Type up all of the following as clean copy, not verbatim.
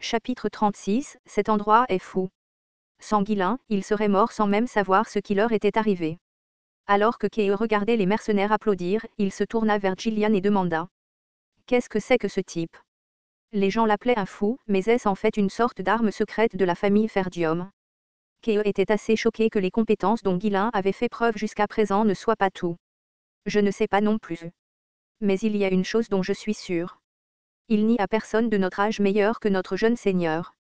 Chapitre 36, cet endroit est fou. Sans Guilain, ils seraient morts sans même savoir ce qui leur était arrivé. Alors que Kay regardait les mercenaires applaudir, il se tourna vers Gillian et demanda. Qu'est-ce que c'est que ce type? Les gens l'appelaient un fou, mais est-ce en fait une sorte d'arme secrète de la famille Ferdium? Kay était assez choqué que les compétences dont Guilain avait fait preuve jusqu'à présent ne soient pas tout. Je ne sais pas non plus. Mais il y a une chose dont je suis sûr. Il n'y a personne de notre âge meilleur que notre jeune seigneur.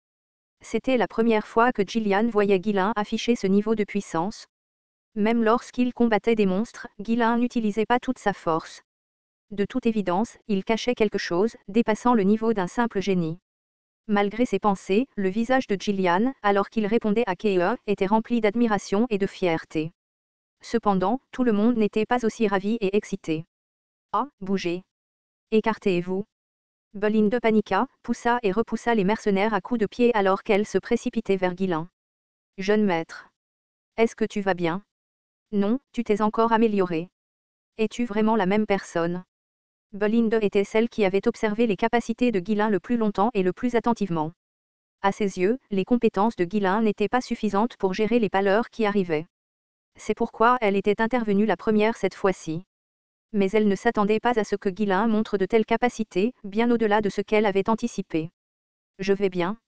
C'était la première fois que Gillian voyait Guilain afficher ce niveau de puissance. Même lorsqu'il combattait des monstres, Guilain n'utilisait pas toute sa force. De toute évidence, il cachait quelque chose, dépassant le niveau d'un simple génie. Malgré ses pensées, le visage de Gillian, alors qu'il répondait à Kea, était rempli d'admiration et de fierté. Cependant, tout le monde n'était pas aussi ravi et excité. Ah, bougez. Écartez-vous. Belinda paniqua, poussa et repoussa les mercenaires à coups de pied alors qu'elle se précipitait vers Guilain. Jeune maître. Est-ce que tu vas bien? Non, tu t'es encore amélioré. Es-tu vraiment la même personne? Belinda était celle qui avait observé les capacités de Guilain le plus longtemps et le plus attentivement. À ses yeux, les compétences de Guilain n'étaient pas suffisantes pour gérer les pâleurs qui arrivaient. C'est pourquoi elle était intervenue la première cette fois-ci. Mais elle ne s'attendait pas à ce que Guilain montre de telles capacités, bien au-delà de ce qu'elle avait anticipé. Je vais bien.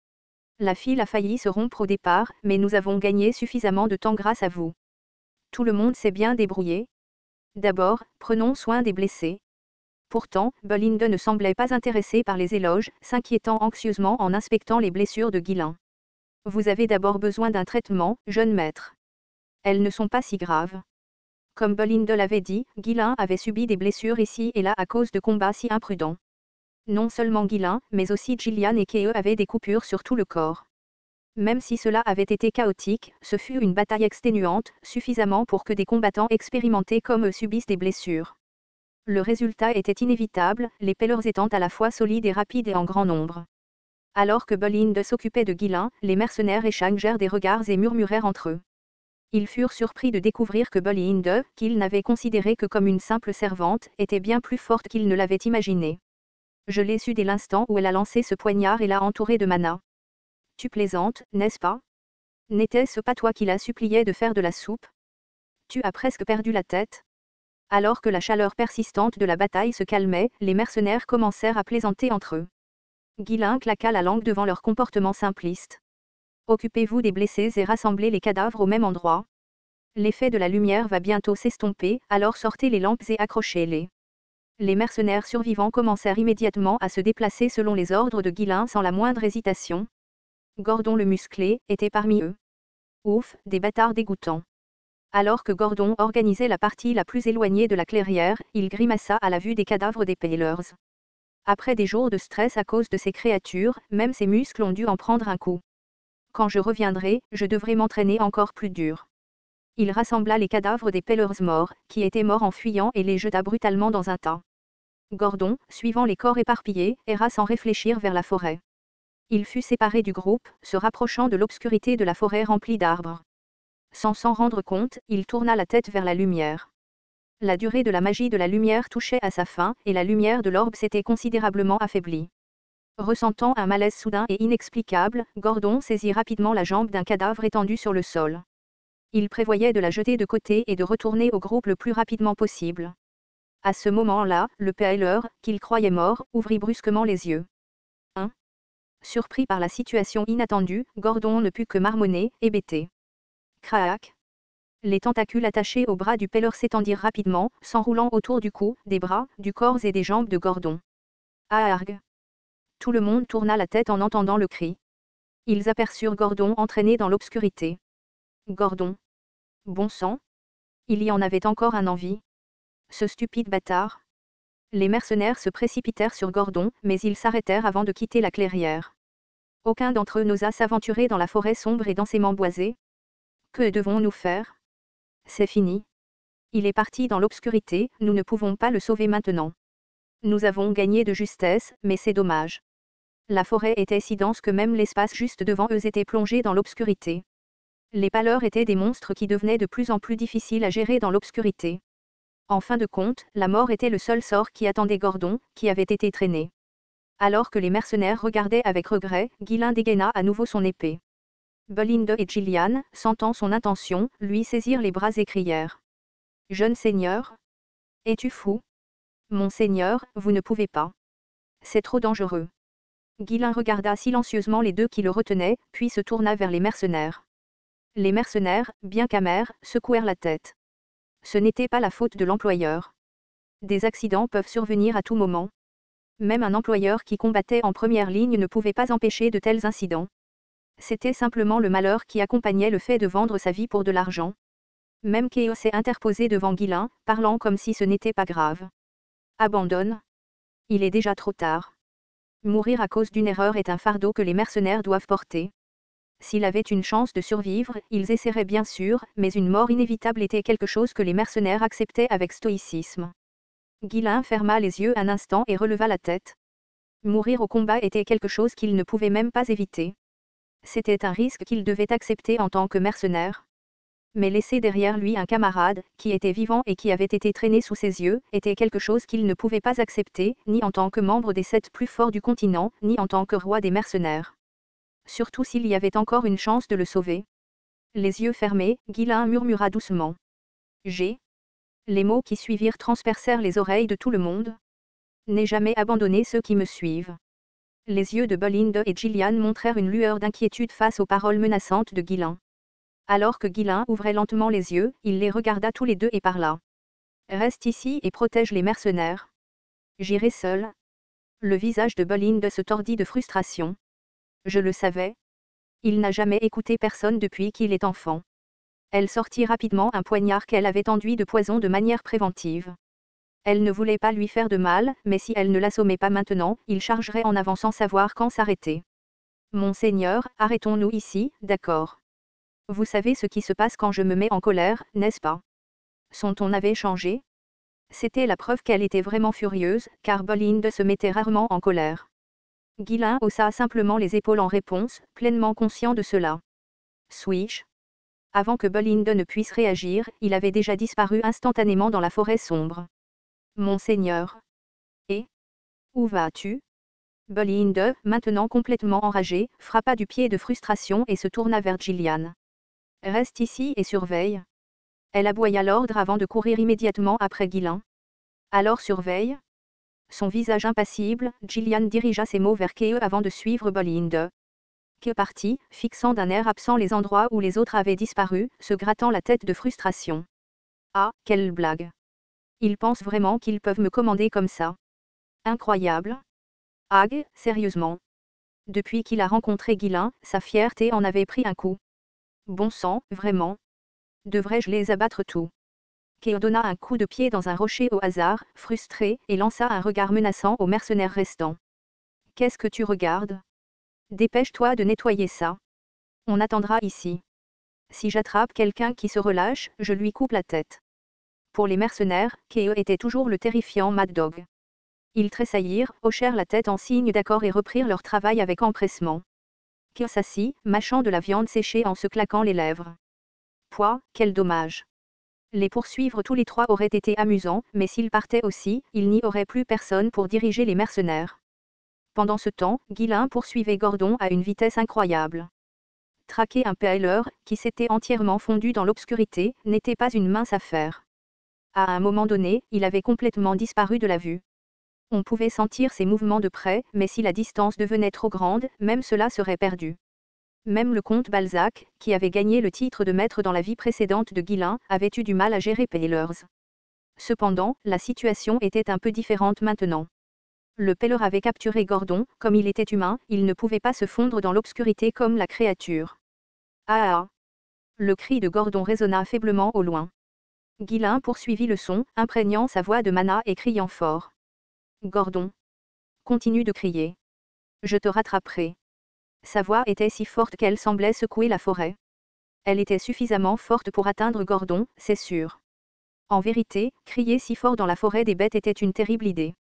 La file a failli se rompre au départ, mais nous avons gagné suffisamment de temps grâce à vous. Tout le monde s'est bien débrouillé. D'abord, prenons soin des blessés. Pourtant, Belinda ne semblait pas intéressée par les éloges, s'inquiétant anxieusement en inspectant les blessures de Guilain. Vous avez d'abord besoin d'un traitement, jeune maître. Elles ne sont pas si graves. Comme Belinda l'avait dit, Guilain avait subi des blessures ici et là à cause de combats si imprudents. Non seulement Guilain, mais aussi Gillian et Kea avaient des coupures sur tout le corps. Même si cela avait été chaotique, ce fut une bataille exténuante, suffisamment pour que des combattants expérimentés comme eux subissent des blessures. Le résultat était inévitable, les pelleurs étant à la fois solides et rapides et en grand nombre. Alors que Belinda s'occupait de Guilain, les mercenaires échangèrent des regards et murmurèrent entre eux. Ils furent surpris de découvrir que Belinda, qu'ils n'avaient considérée que comme une simple servante, était bien plus forte qu'ils ne l'avaient imaginé. Je l'ai su dès l'instant où elle a lancé ce poignard et l'a entouré de mana. Tu plaisantes, n'est-ce pas? N'était-ce pas toi qui la suppliais de faire de la soupe? Tu as presque perdu la tête? Alors que la chaleur persistante de la bataille se calmait, les mercenaires commencèrent à plaisanter entre eux. Guilain claqua la langue devant leur comportement simpliste. Occupez-vous des blessés et rassemblez les cadavres au même endroit. L'effet de la lumière va bientôt s'estomper, alors sortez les lampes et accrochez-les. Les mercenaires survivants commencèrent immédiatement à se déplacer selon les ordres de Guilain sans la moindre hésitation. Gordon le musclé était parmi eux. Ouf, des bâtards dégoûtants. Alors que Gordon organisait la partie la plus éloignée de la clairière, il grimaça à la vue des cadavres des Paylors. Après des jours de stress à cause de ces créatures, même ses muscles ont dû en prendre un coup. Quand je reviendrai, je devrai m'entraîner encore plus dur. Il rassembla les cadavres des Paylors morts, qui étaient morts en fuyant et les jeta brutalement dans un tas. Gordon, suivant les corps éparpillés, erra sans réfléchir vers la forêt. Il fut séparé du groupe, se rapprochant de l'obscurité de la forêt remplie d'arbres. Sans s'en rendre compte, il tourna la tête vers la lumière. La durée de la magie de la lumière touchait à sa fin, et la lumière de l'orbe s'était considérablement affaiblie. Ressentant un malaise soudain et inexplicable, Gordon saisit rapidement la jambe d'un cadavre étendu sur le sol. Il prévoyait de la jeter de côté et de retourner au groupe le plus rapidement possible. À ce moment-là, le Paylor, qu'il croyait mort, ouvrit brusquement les yeux. Hein? Surpris par la situation inattendue, Gordon ne put que marmonner, hébété. Crac! Les tentacules attachés au bras du Paylor s'étendirent rapidement, s'enroulant autour du cou, des bras, du corps et des jambes de Gordon. Aarg! Tout le monde tourna la tête en entendant le cri. Ils aperçurent Gordon entraîné dans l'obscurité. Gordon! Bon sang! Il y en avait encore un en vie. Ce stupide bâtard! Les mercenaires se précipitèrent sur Gordon, mais ils s'arrêtèrent avant de quitter la clairière. Aucun d'entre eux n'osa s'aventurer dans la forêt sombre et densément boisée. Que devons-nous faire? C'est fini. Il est parti dans l'obscurité, nous ne pouvons pas le sauver maintenant. Nous avons gagné de justesse, mais c'est dommage. La forêt était si dense que même l'espace juste devant eux était plongé dans l'obscurité. Les pâleurs étaient des monstres qui devenaient de plus en plus difficiles à gérer dans l'obscurité. En fin de compte, la mort était le seul sort qui attendait Gordon, qui avait été traîné. Alors que les mercenaires regardaient avec regret, Ghislain dégaina à nouveau son épée. Bolinde et Gillian, sentant son intention, lui saisirent les bras et crièrent. « Jeune seigneur, es-tu fou? Mon seigneur, vous ne pouvez pas. C'est trop dangereux. » Ghislain regarda silencieusement les deux qui le retenaient, puis se tourna vers les mercenaires. Les mercenaires, bien qu'amers, secouèrent la tête. Ce n'était pas la faute de l'employeur. Des accidents peuvent survenir à tout moment. Même un employeur qui combattait en première ligne ne pouvait pas empêcher de tels incidents. C'était simplement le malheur qui accompagnait le fait de vendre sa vie pour de l'argent. Même Keo s'est interposé devant Ghislain, parlant comme si ce n'était pas grave. Abandonne. Il est déjà trop tard. Mourir à cause d'une erreur est un fardeau que les mercenaires doivent porter. S'il avait une chance de survivre, ils essaieraient bien sûr, mais une mort inévitable était quelque chose que les mercenaires acceptaient avec stoïcisme. Ghislain ferma les yeux un instant et releva la tête. Mourir au combat était quelque chose qu'il ne pouvait même pas éviter. C'était un risque qu'il devait accepter en tant que mercenaire. Mais laisser derrière lui un camarade, qui était vivant et qui avait été traîné sous ses yeux, était quelque chose qu'il ne pouvait pas accepter, ni en tant que membre des 7 plus forts du continent, ni en tant que roi des mercenaires. Surtout s'il y avait encore une chance de le sauver. Les yeux fermés, Ghislain murmura doucement. J'ai. Les mots qui suivirent transpercèrent les oreilles de tout le monde. N'ai jamais abandonné ceux qui me suivent. Les yeux de Bolinde et Gillian montrèrent une lueur d'inquiétude face aux paroles menaçantes de Ghislain. Alors que Ghislain ouvrait lentement les yeux, il les regarda tous les deux et parla. Reste ici et protège les mercenaires. J'irai seul. Le visage de Bolinde se tordit de frustration. Je le savais. Il n'a jamais écouté personne depuis qu'il est enfant. Elle sortit rapidement un poignard qu'elle avait enduit de poison de manière préventive. Elle ne voulait pas lui faire de mal, mais si elle ne l'assommait pas maintenant, il chargerait en avant sans savoir quand s'arrêter. Monseigneur, arrêtons-nous ici, d'accord. Vous savez ce qui se passe quand je me mets en colère, n'est-ce pas? Son ton avait changé. C'était la preuve qu'elle était vraiment furieuse, car Bolinde se mettait rarement en colère. Ghislain haussa simplement les épaules en réponse, pleinement conscient de cela. Suis-je? Avant que Bolinde ne puisse réagir, il avait déjà disparu instantanément dans la forêt sombre. Monseigneur. Et? Où vas-tu? Bolinde, maintenant complètement enragée, frappa du pied de frustration et se tourna vers Gillian. Reste ici et surveille. Elle aboya l'ordre avant de courir immédiatement après Ghislain. Alors surveille. Son visage impassible, Gillian dirigea ses mots vers Keo avant de suivre Bolinde. Keo partit, fixant d'un air absent les endroits où les autres avaient disparu, se grattant la tête de frustration. Ah, quelle blague! Ils pensent vraiment qu'ils peuvent me commander comme ça. Incroyable. Ag, sérieusement. Depuis qu'il a rencontré Ghislain, sa fierté en avait pris un coup. Bon sang, vraiment. Devrais-je les abattre tous? Keo donna un coup de pied dans un rocher au hasard, frustré, et lança un regard menaçant aux mercenaires restants. Qu'est-ce que tu regardes? Dépêche-toi de nettoyer ça. On attendra ici. Si j'attrape quelqu'un qui se relâche, je lui coupe la tête. Pour les mercenaires, Keo était toujours le terrifiant Mad Dog. Ils tressaillirent, hochèrent la tête en signe d'accord et reprirent leur travail avec empressement. Keo s'assit, mâchant de la viande séchée en se claquant les lèvres. Pouah, quel dommage. Les poursuivre tous les trois aurait été amusant, mais s'ils partaient aussi, il n'y aurait plus personne pour diriger les mercenaires. Pendant ce temps, Ghislain poursuivait Gordon à une vitesse incroyable. Traquer un PLR, qui s'était entièrement fondu dans l'obscurité, n'était pas une mince affaire. À un moment donné, il avait complètement disparu de la vue. On pouvait sentir ses mouvements de près, mais si la distance devenait trop grande, même cela serait perdu. Même le comte Balzac, qui avait gagné le titre de maître dans la vie précédente de Ghislain, avait eu du mal à gérer PLRs. Cependant, la situation était un peu différente maintenant. Le Peller avait capturé Gordon, comme il était humain, il ne pouvait pas se fondre dans l'obscurité comme la créature. Ah ah! Le cri de Gordon résonna faiblement au loin. Ghislain poursuivit le son, imprégnant sa voix de mana et criant fort. Gordon! Continue de crier. Je te rattraperai. Sa voix était si forte qu'elle semblait secouer la forêt. Elle était suffisamment forte pour atteindre Gordon, c'est sûr. En vérité, crier si fort dans la forêt des bêtes était une terrible idée.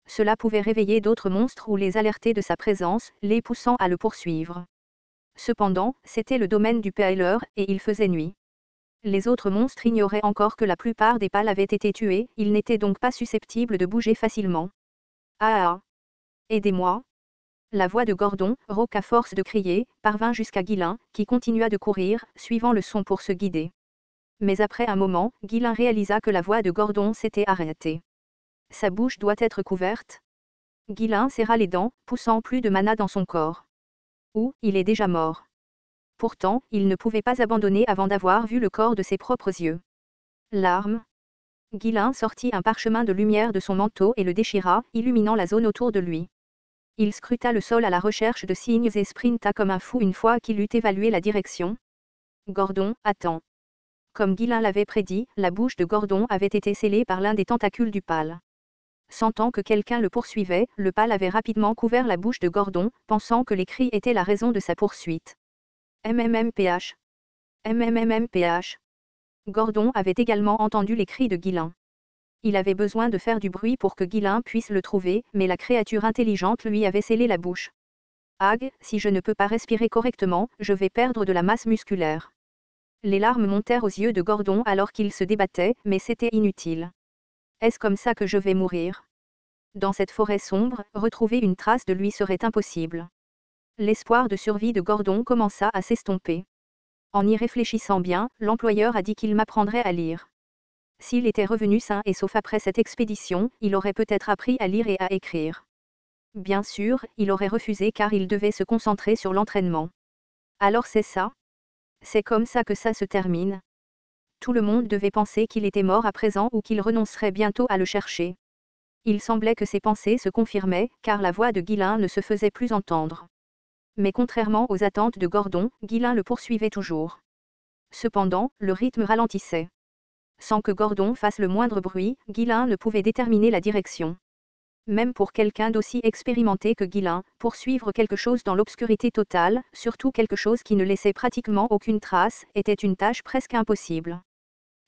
Cela pouvait réveiller d'autres monstres ou les alerter de sa présence, les poussant à le poursuivre. Cependant, c'était le domaine du PLR, et il faisait nuit. Les autres monstres ignoraient encore que la plupart des pâles avaient été tués, ils n'étaient donc pas susceptibles de bouger facilement. Ah ah! Aidez-moi. La voix de Gordon, rauque à force de crier, parvint jusqu'à Guillain, qui continua de courir, suivant le son pour se guider. Mais après un moment, Guillain réalisa que la voix de Gordon s'était arrêtée. Sa bouche doit être couverte. Guillain serra les dents, poussant plus de mana dans son corps. Ou, il est déjà mort. Pourtant, il ne pouvait pas abandonner avant d'avoir vu le corps de ses propres yeux. L'arme. Guillain sortit un parchemin de lumière de son manteau et le déchira, illuminant la zone autour de lui. Il scruta le sol à la recherche de signes et sprinta comme un fou une fois qu'il eut évalué la direction. Gordon, attends. Comme Guillain l'avait prédit, la bouche de Gordon avait été scellée par l'un des tentacules du pal. Sentant que quelqu'un le poursuivait, le pal avait rapidement couvert la bouche de Gordon, pensant que les cris étaient la raison de sa poursuite. MMMPH. MMMPH. Gordon avait également entendu les cris de Guillain. Il avait besoin de faire du bruit pour que Guillain puisse le trouver, mais la créature intelligente lui avait scellé la bouche. Ag, si je ne peux pas respirer correctement, je vais perdre de la masse musculaire. Les larmes montèrent aux yeux de Gordon alors qu'il se débattait, mais c'était inutile. Est-ce comme ça que je vais mourir? Dans cette forêt sombre, retrouver une trace de lui serait impossible. L'espoir de survie de Gordon commença à s'estomper. En y réfléchissant bien, l'employeur a dit qu'il m'apprendrait à lire. S'il était revenu sain et sauf après cette expédition, il aurait peut-être appris à lire et à écrire. Bien sûr, il aurait refusé car il devait se concentrer sur l'entraînement. Alors c'est ça? C'est comme ça que ça se termine. Tout le monde devait penser qu'il était mort à présent ou qu'il renoncerait bientôt à le chercher. Il semblait que ses pensées se confirmaient, car la voix de Guillain ne se faisait plus entendre. Mais contrairement aux attentes de Gordon, Guillain le poursuivait toujours. Cependant, le rythme ralentissait. Sans que Gordon fasse le moindre bruit, Guillain ne pouvait déterminer la direction. Même pour quelqu'un d'aussi expérimenté que Guillain, poursuivre quelque chose dans l'obscurité totale, surtout quelque chose qui ne laissait pratiquement aucune trace, était une tâche presque impossible.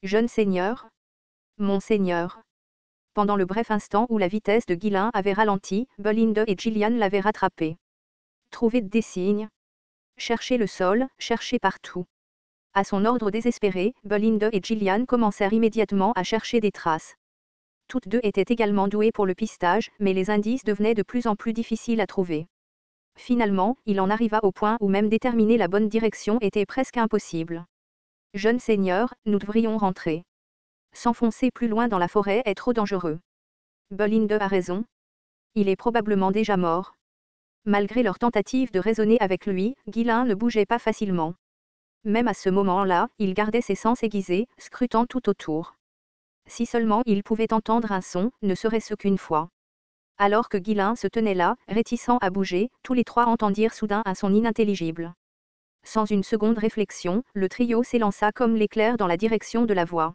Jeune seigneur? Mon seigneur. Pendant le bref instant où la vitesse de Guillain avait ralenti, Belinda et Gillian l'avaient rattrapé. Trouver des signes. Chercher le sol, chercher partout. À son ordre désespéré, Belinda et Gillian commencèrent immédiatement à chercher des traces. Toutes deux étaient également douées pour le pistage, mais les indices devenaient de plus en plus difficiles à trouver. Finalement, il en arriva au point où même déterminer la bonne direction était presque impossible. Jeune seigneur, nous devrions rentrer. S'enfoncer plus loin dans la forêt est trop dangereux. Belinda a raison. Il est probablement déjà mort. Malgré leur tentative de raisonner avec lui, Guillain ne bougeait pas facilement. Même à ce moment-là, il gardait ses sens aiguisés, scrutant tout autour. Si seulement il pouvait entendre un son, ne serait-ce qu'une fois. Alors que Guillain se tenait là, réticent à bouger, tous les trois entendirent soudain un son inintelligible. Sans une seconde réflexion, le trio s'élança comme l'éclair dans la direction de la voix.